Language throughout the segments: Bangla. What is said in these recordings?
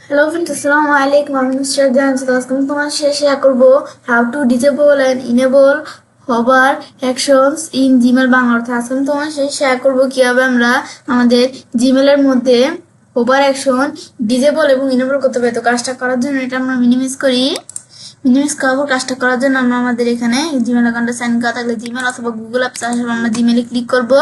Hello friends, Assalamu alaikum. I'm Mr. Jan. So আজকে আমি তোমার সাথে শেয়ার করব how to disable and enable hover actions in Gmail Bangla অর্থে। আজকে আমি তোমার সাথে শেয়ার করব কিভাবে আমরা আমাদের Gmail এর মধ্যে hover action disable এবং enable করতে পারি। তো কাজটা করার জন্য এটা আমরা মিনিমাইজ করি। মিনিমাইজ করব কাজটা করার জন্য আমরা আমাদের এখানে Gmail অ্যাকাউন্টে সাইন করা থাকলে Gmail অথবা Google অ্যাপস আসলে আমরা Gmail এ ক্লিক করব।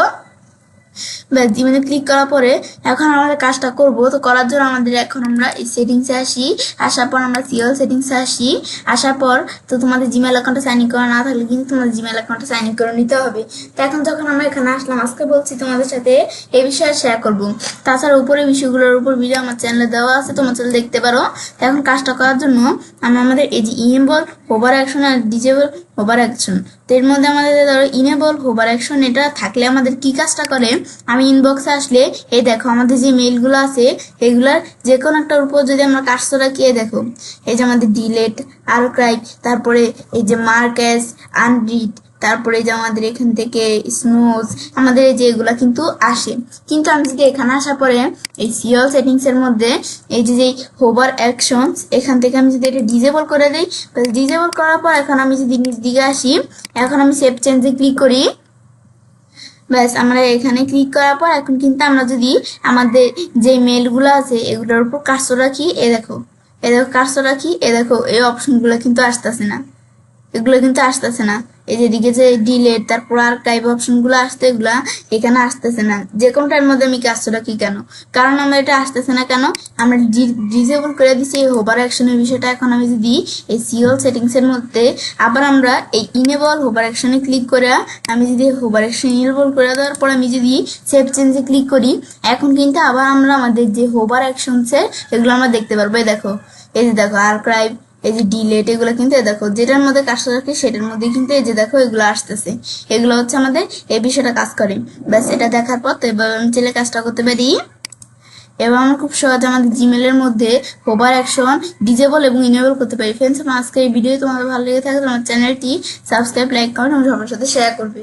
জিমেলে ক্লিক করার পরে এখন আমাদের কাজটা করব। তো করার জন্য আমাদের এখন আমরা এই সেটিংসে আসি, আসার পর আমরা সিএল সেটিংসে আসি, আসার পর তো তোমাদের জিমেল অ্যাকাউন্টে সাইন ইন করা না থাকলে কিন্তু তোমাদের জিমেল অ্যাকাউন্টে সাইন ইন করে নিতে হবে। তো এখন যখন আমরা এখানে আসলাম, আজকে বলছি তোমাদের সাথে এই বিষয়ে শেয়ার করব। তাছাড়া উপরে বিষয়গুলোর উপর ভিডিও আমার চ্যানেলে দেওয়া আছে, তোমার চ্যানেল দেখতে পারো। তো এখন কাজটা করার জন্য আমরা আমাদের এই যে ইনেবল হোভার অ্যাকশন আর ডিজেবল হোভার অ্যাকশন, তো এর মধ্যে আমাদের ধরো ইনেবল হোভার অ্যাকশন এটা থাকলে আমাদের কি কাজটা করে, আমি ইনবক্সে আসলে এই দেখো আমাদের যে মেইলগুলো আছে এগুলার যে কোনো একটার উপর যদি আমরা কাজটা রাখি, দেখো এই যে আমাদের ডিলেট, আর্কাইভ, তারপরে এই যে মার্ক অ্যাজ আনরিড, তারপরে যে আমাদের এখান থেকে স্নোজ, আমাদের এই যে এগুলা কিন্তু আসে। কিন্তু আমি যদি এখানে আসার পরে এই সিএল সেটিংস এর মধ্যে এই যে হোভার অ্যাকশনস এখান থেকে আমি যদি এটা ডিজেবল করে দিই, ডিজেবল করার পর এখন আমি যদি নিচ দিকে আসি, এখন আমি সেভ চেঞ্জে ক্লিক করি, ব্যাস আমরা এখানে ক্লিক করার পর এখন কিন্তু আমরা যদি আমাদের যে মেলগুলো আছে এগুলোর উপর কার্সর রাখি, দেখো কার্সর রাখি, দেখো এই অপশনগুলো কিন্তু আসতেছে না, এগুলো কিন্তু আসতেছে না। এই যে দিকে যে ডিলেট, তারপর আর্কাইভ অপশনগুলো আসতে এগুলা এখানে আসতেছে না। যে কোনটার মধ্যে আমি কাজটা রাখি কেন, কারণ আমরা এটা আসতেছে না কেন, আমরা ডিসেবল করে দিচ্ছি এই হোভার অ্যাকশনের বিষয়টা। এখন আমি যদি এই সিএল সেটিংস এর মধ্যে আবার আমরা এই ইনেবল হোভার অ্যাকশনে ক্লিক করে আমি যদি হোভার অ্যাকশন ইনেবল করে দেওয়ার পর আমি যদি সেভ চেঞ্জে ক্লিক করি, এখন কিন্তু আবার আমরা আমাদের যে হোভার অ্যাকশনসের এগুলো আমরা দেখতে পারবো। এই দেখো এই যে দেখো আর্কাইভ, এই যে ডিলেট, এগুলো কিন্তু দেখো যেটার মধ্যে কাজটা রাখি সেটার মধ্যে কিন্তু এই যে দেখো এগুলো আসতেছে, এগুলো হচ্ছে আমাদের এই বিষয়টা কাজ করে। ব্যাস এটা দেখার পর তো এবার আমি চাইলে কাজটা করতে পারি। এবার আমরা খুব সহজে আমাদের জিমেলের মধ্যে হোভার অ্যাকশন ডিজেবল এবং ইনেবল করতে পারি। ফ্রেন্ডস, আমার আজকে এই ভিডিও তোমাদের ভালো লেগে থাকে আমার চ্যানেলটি সাবস্ক্রাইব, লাইক, কমেন্ট এবং সবার সাথে শেয়ার করবে।